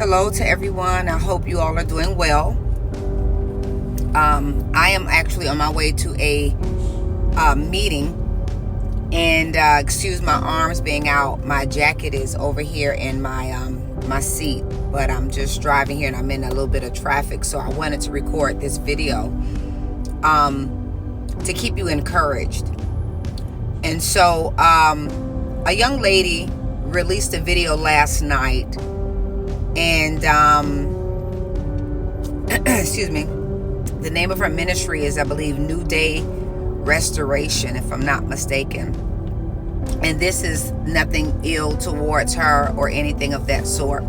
Hello to everyone. I hope you all are doing well. I am actually on my way to a meeting, and excuse my arms being out. My jacket is over here in my seat, but I'm just driving here and I'm in a little bit of traffic, so I wanted to record this video to keep you encouraged. And so a young lady released a video last night, and excuse me, the name of her ministry is, I believe, New Day Restoration, if I'm not mistaken. And this is nothing ill towards her or anything of that sort.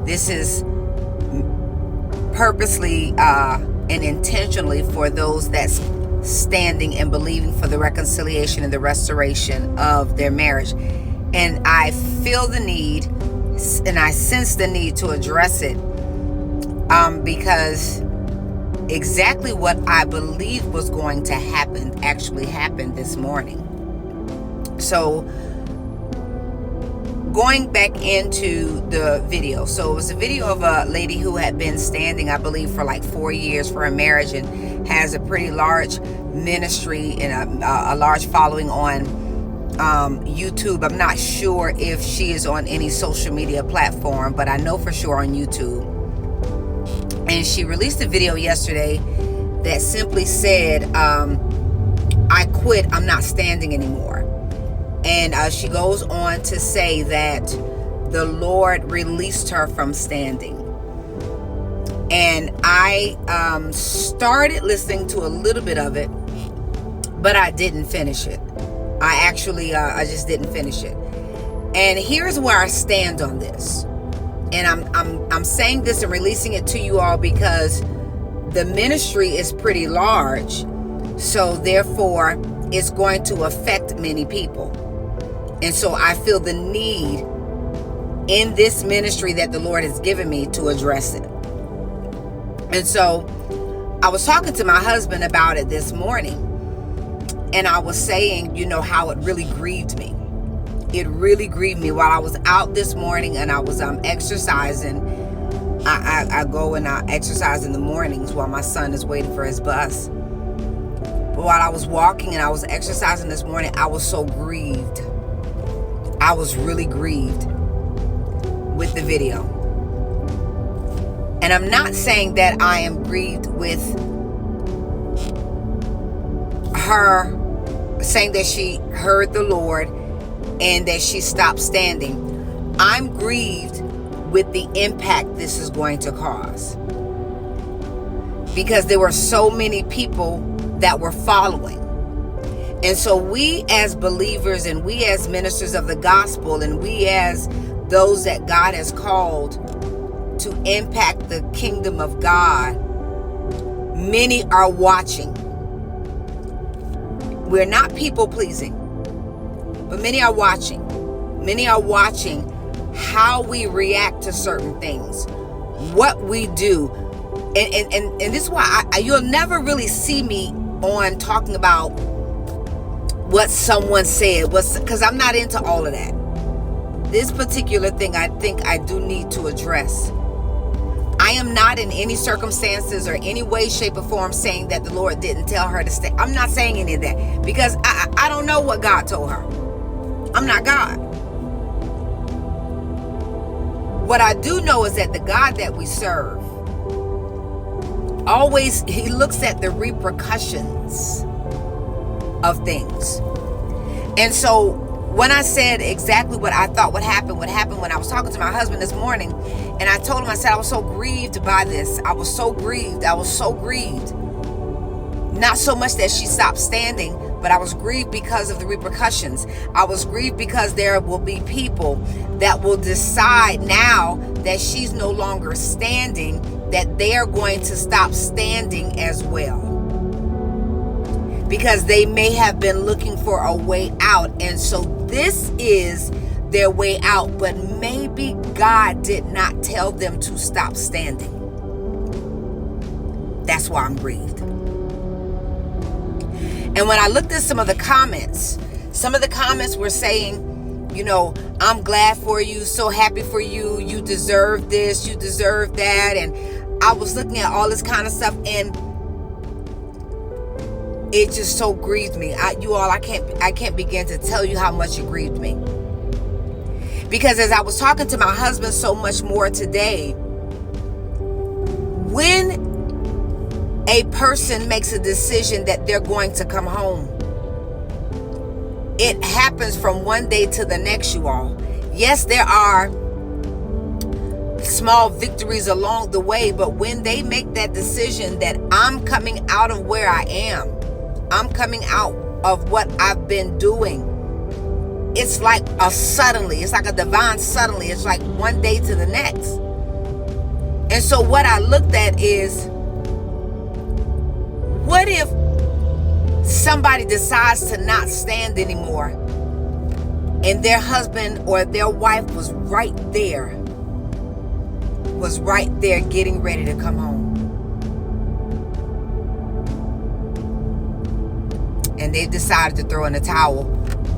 This is purposely and intentionally for those that's standing and believing for the reconciliation and the restoration of their marriage. And I feel the need, and I sense the need to address it, because exactly what I believe was going to happen actually happened this morning. So going back into the video, so it was a video of a lady who had been standing, I believe, for like 4 years for her marriage, and has a pretty large ministry and a large following on YouTube. I'm not sure if she is on any social media platform, but I know for sure on YouTube. And she released a video yesterday that simply said, I quit, I'm not standing anymore. And she goes on to say that the Lord released her from standing. And I started listening to a little bit of it, but I didn't finish it. I just didn't finish it. And here's where I stand on this. And I'm saying this and releasing it to you all because the ministry is pretty large. So therefore, it's going to affect many people. And so I feel the need in this ministry that the Lord has given me to address it. And so I was talking to my husband about it this morning. And I was saying, how it really grieved me. It really grieved me while I was out this morning and I was exercising. I go and I exercise in the mornings while my son is waiting for his bus. But while I was walking and I was exercising this morning, I was so grieved. I was really grieved with the video. And I'm not saying that I am grieved with her saying that she heard the Lord and that she stopped standing. I'm grieved with the impact this is going to cause, because there were so many people that were following. And so we as believers and we as ministers of the gospel and we as those that God has called to impact the kingdom of God, many are watching. We're not people pleasing, but many are watching. Many are watching how we react to certain things, what we do. And this is why you'll never really see me on talking about what someone said, because I'm not into all of that. This particular thing I think I do need to address. I am not in any circumstances or any way, shape, or form saying that the Lord didn't tell her to stay. I'm not saying any of that, because I don't know what God told her. I'm not God. What I do know is that the God that we serve, always, he looks at the repercussions of things. And so when I said exactly what I thought would happen when I was talking to my husband this morning, and I told him, I said, I was so grieved by this. I was so grieved. Not so much that she stopped standing, but I was grieved because of the repercussions. I was grieved because there will be people that will decide now that she's no longer standing, that they are going to stop standing as well. Because they may have been looking for a way out. And so this is their way out. But maybe God did not tell them to stop standing. That's why I'm grieved. And when I looked at some of the comments were saying, I'm glad for you, so happy for you, you deserve this, you deserve that. And I was looking at all this kind of stuff, and it just so grieved me. I can't begin to tell you how much it grieved me. Because as I was talking to my husband so much more today, when a person makes a decision that they're going to come home, it happens from one day to the next, you all. Yes, there are small victories along the way, but when they make that decision that I'm coming out of where I am, I'm coming out of what I've been doing, it's like a suddenly. It's like a divine suddenly. It's like one day to the next. And so what I looked at is, what if somebody decides to not stand anymore and their husband or their wife was right there getting ready to come home, and they decided to throw in the towel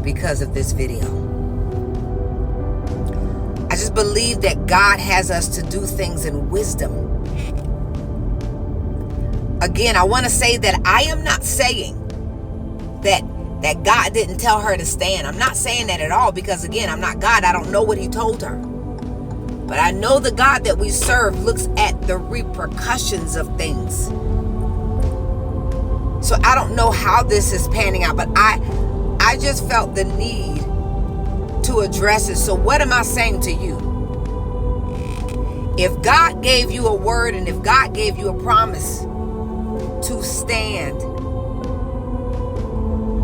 because of this video? I just believe that God has us to do things in wisdom. Again, I want to say that I am not saying that God didn't tell her to stand. I'm not saying that at all, because again, I'm not God. I don't know what he told her. But I know the God that we serve looks at the repercussions of things. So I don't know how this is panning out, but I just felt the need to address it. So what am I saying to you? If God gave you a word, and if God gave you a promise to stand,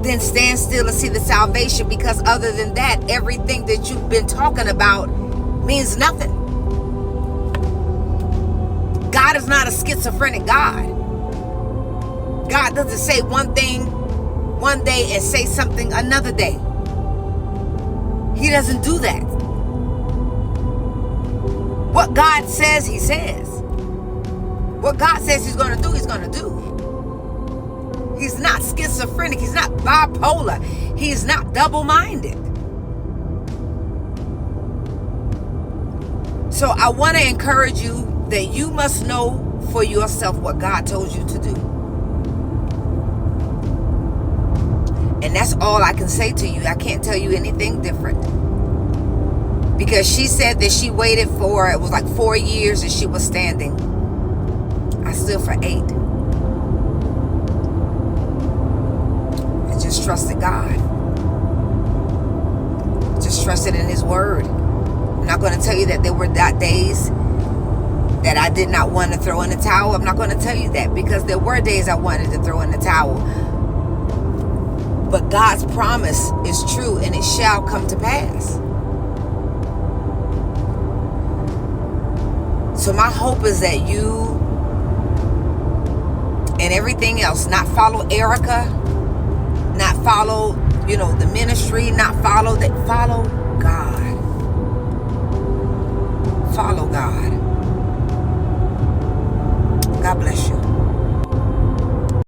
then stand still and see the salvation, because other than that, everything that you've been talking about means nothing. God is not a schizophrenic God. God doesn't say one thing one day and say something another day. He doesn't do that. What God says, he says. What God says he's going to do, he's going to do. He's not schizophrenic. He's not bipolar. He's not double-minded. So I want to encourage you that you must know for yourself what God told you to do. And that's all I can say to you. I can't tell you anything different. Because she said that she waited for, it was like 4 years and she was standing. I stood for 8. I just trusted God. Just trusted in his word. I'm not going to tell you that there were days that I did not want to throw in the towel. I'm not going to tell you that, because there were days I wanted to throw in the towel. But God's promise is true, and it shall come to pass. So my hope is that you and everything else, not follow Erica, not follow, the ministry, not follow